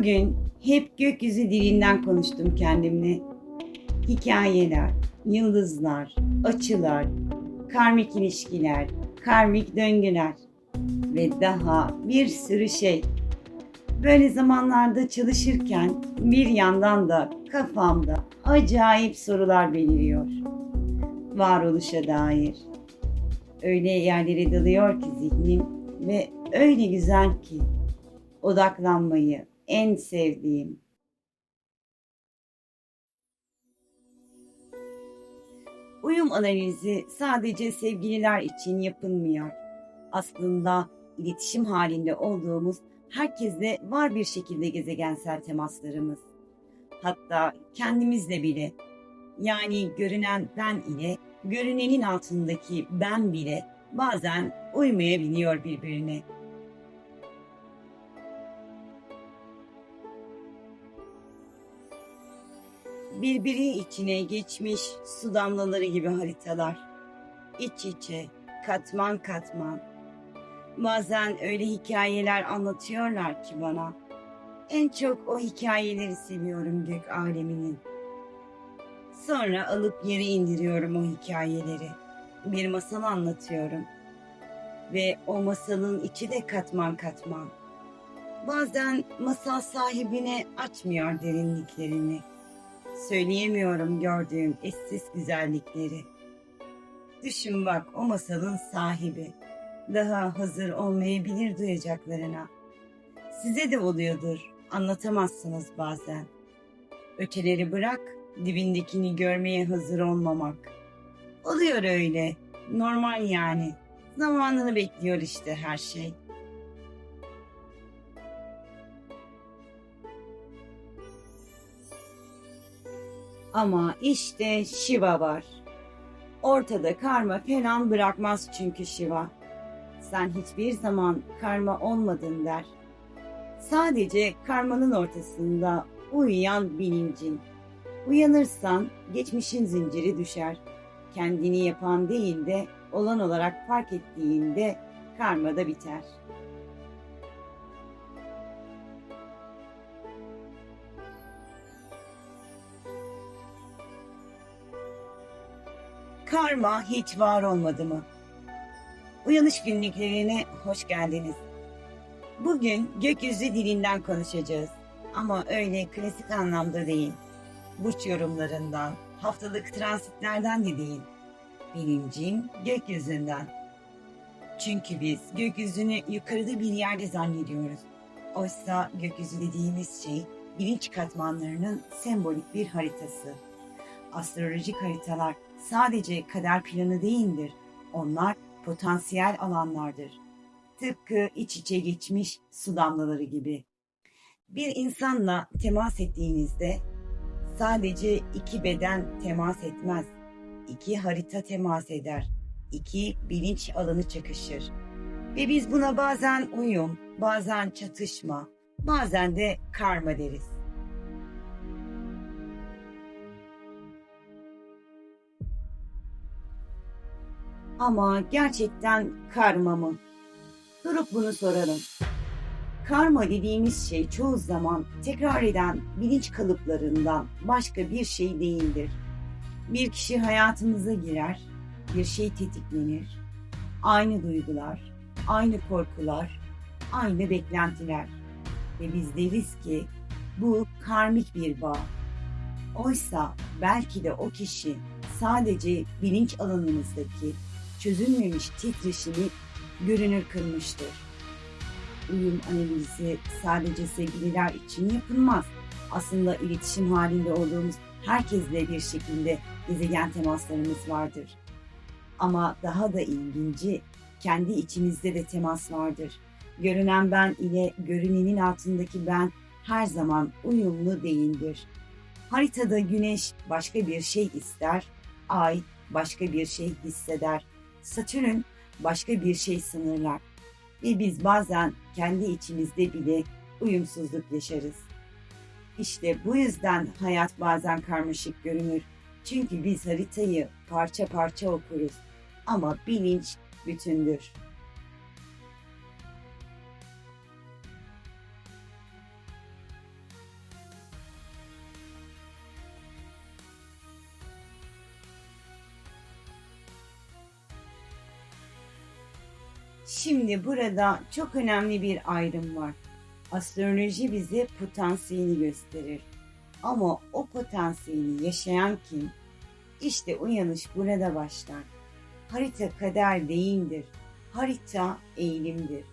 Bugün hep gökyüzü dilinden konuştum kendimle. Hikayeler, yıldızlar, açılar, karmik ilişkiler, karmik döngüler ve daha bir sürü şey. Böyle zamanlarda çalışırken bir yandan da kafamda acayip sorular beliriyor. Varoluşa dair. Öyle yerlere dalıyor ki zihnim ve öyle güzel ki odaklanmayı en sevdiğim. Uyum analizi sadece sevgililer için yapılmıyor. Aslında iletişim halinde olduğumuz herkesle var bir şekilde gezegensel temaslarımız. Hatta kendimizle bile, yani görünen ben ile görünenin altındaki ben bile bazen uymayabiliyor birbirine. Birbiri içine geçmiş su damlaları gibi haritalar. İç içe, katman katman. Bazen öyle hikayeler anlatıyorlar ki bana. En çok o hikayeleri seviyorum gök aleminin. Sonra alıp yere indiriyorum o hikayeleri. Bir masal anlatıyorum. Ve o masalın içi de katman katman. Bazen masal sahibine açmıyor derinliklerini. Söyleyemiyorum gördüğüm eşsiz güzellikleri. Düşün bak o masalın sahibi. Daha hazır olmayabilir duyacaklarına. Size de oluyordur, anlatamazsınız bazen. Öteleri bırak, dibindekini görmeye hazır olmamak. Oluyor öyle, normal yani. Zamanını bekliyor işte her şey. Ama işte Shiva var. Ortada karma falan bırakmaz çünkü Shiva. Sen hiçbir zaman karma olmadın der. Sadece karmanın ortasında uyuyan bilincin. Uyanırsan geçmişin zinciri düşer. Kendini yapan değil de olan olarak fark ettiğinde karma da biter. Karma hiç var olmadı mı? Uyanış günlüklerine hoş geldiniz. Bugün gökyüzü dilinden konuşacağız. Ama öyle klasik anlamda değil. Burç yorumlarından, haftalık transitlerden de değil. Bilincin gökyüzünden. Çünkü biz gökyüzünü yukarıda bir yerde zannediyoruz. Oysa gökyüzü dediğimiz şey bilinç katmanlarının sembolik bir haritası. Astrolojik haritalar sadece kader planı değildir. Onlar potansiyel alanlardır. Tıpkı iç içe geçmiş su damlaları gibi. Bir insanla temas ettiğinizde sadece iki beden temas etmez. İki harita temas eder. İki bilinç alanı çakışır. Ve biz buna bazen uyum, bazen çatışma, bazen de karma deriz. Ama gerçekten karma mı? Durup bunu soralım. Karma dediğimiz şey çoğu zaman tekrar eden bilinç kalıplarından başka bir şey değildir. Bir kişi hayatımıza girer, bir şey tetiklenir. Aynı duygular, aynı korkular, aynı beklentiler. Ve biz deriz ki bu karmik bir bağ. Oysa belki de o kişi sadece bilinç alanımızdaki çözülmemiş titreşimi görünür kılmıştır. Uyum analizi sadece sevgililer için yapılmaz. Aslında iletişim halinde olduğumuz herkesle bir şekilde gezegen temaslarımız vardır. Ama daha da ilginci kendi içimizde de temas vardır. Görünen ben ile görünenin altındaki ben her zaman uyumlu değildir. Haritada güneş başka bir şey ister, ay başka bir şey hisseder, Satürn başka bir şey sınırlar. Ve biz bazen kendi içimizde bile uyumsuzluk yaşarız. İşte bu yüzden hayat bazen karmaşık görünür. Çünkü biz haritayı parça parça okuruz. Ama bilinç bütündür. Şimdi burada çok önemli bir ayrım var. Astroloji bize potansiyeli gösterir. Ama o potansiyeli yaşayan kim? İşte uyanış burada başlar. Harita kader değildir. Harita eğilimdir.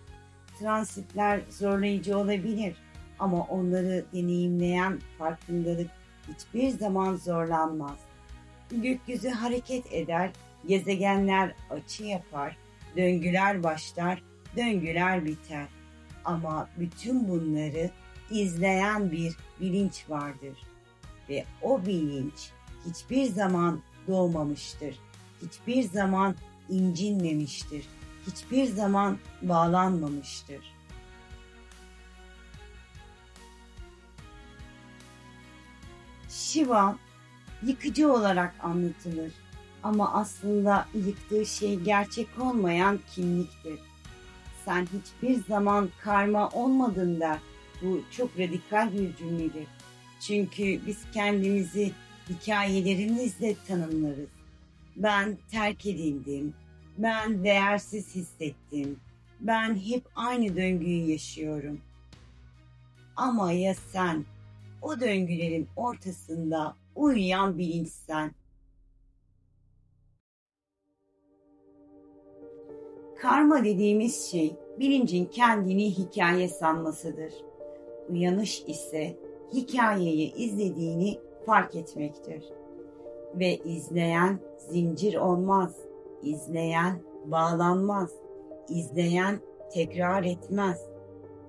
Transitler zorlayıcı olabilir ama onları deneyimleyen farkındalık hiçbir zaman zorlanmaz. Gökyüzü hareket eder, gezegenler açı yapar, döngüler başlar, döngüler biter. Ama bütün bunları izleyen bir bilinç vardır ve o bilinç hiçbir zaman doğmamıştır. Hiçbir zaman incinmemiştir. Hiçbir zaman bağlanmamıştır. Shiva yıkıcı olarak anlatılır ama aslında yıktığı şey gerçek olmayan kimliktir. Sen hiçbir zaman karma olmadın der. Bu çok radikal bir cümledir. Çünkü biz kendimizi hikayelerimizle tanımlarız. Ben terk edildim, ben değersiz hissettim, ben hep aynı döngüyü yaşıyorum. Ama ya sen, o döngülerin ortasında uyuyan bilinçsen? Karma dediğimiz şey bilincin kendini hikaye sanmasıdır. Uyanış ise hikayeyi izlediğini fark etmektir. Ve izleyen zincir olmaz, izleyen bağlanmaz, izleyen tekrar etmez.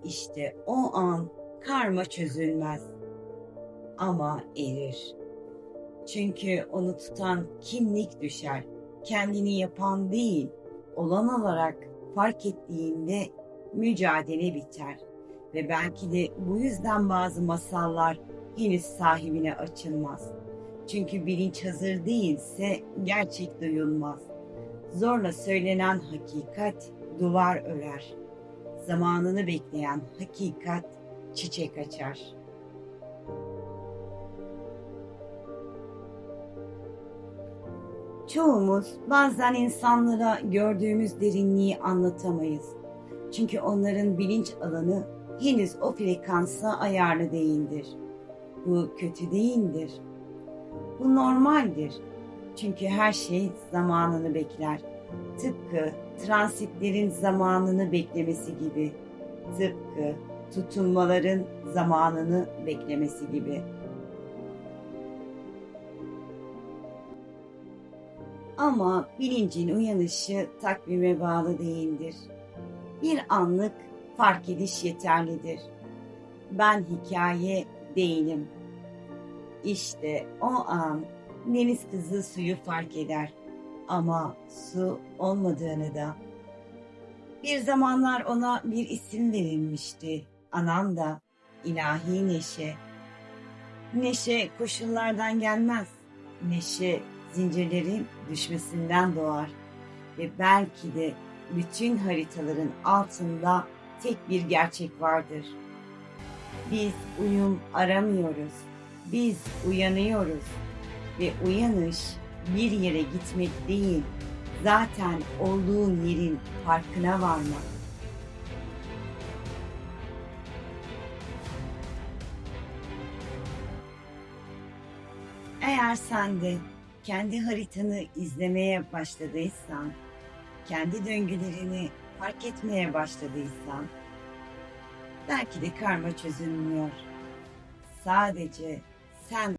İşte o an karma çözülmez ama erir. Çünkü onu tutan kimlik düşer, kendini yapan değil, olan olarak fark ettiğinde mücadele biter. Ve belki de bu yüzden bazı masallar henüz sahibine açılmaz. Çünkü bilinç hazır değilse gerçek duyulmaz. Zorla söylenen hakikat duvar örer. Zamanını bekleyen hakikat çiçek açar. Çoğumuz bazen insanlara gördüğümüz derinliği anlatamayız. Çünkü onların bilinç alanı henüz o frekansa ayarlı değildir. Bu kötü değildir. Bu normaldir. Çünkü her şey zamanını bekler. Tıpkı transitlerin zamanını beklemesi gibi. Tıpkı tutulmaların zamanını beklemesi gibi. Ama bilincin uyanışı takvime bağlı değildir. Bir anlık fark ediş yeterlidir. Ben hikaye değilim. İşte o an deniz kızı suyu fark eder ama su olmadığını da. Bir zamanlar ona bir isim verilmişti. Ananda, ilahi neşe. Neşe koşullardan gelmez. Neşe zincirlerin düşmesinden doğar. Ve belki de bütün haritaların altında tek bir gerçek vardır. Biz uyum aramıyoruz. Biz uyanıyoruz. Ve uyanış bir yere gitmek değil, zaten olduğun yerin farkına varmak. Eğer sen de kendi haritanı izlemeye başladıysan, kendi döngülerini fark etmeye başladıysan, belki de karma çözülmüyor. Sadece sen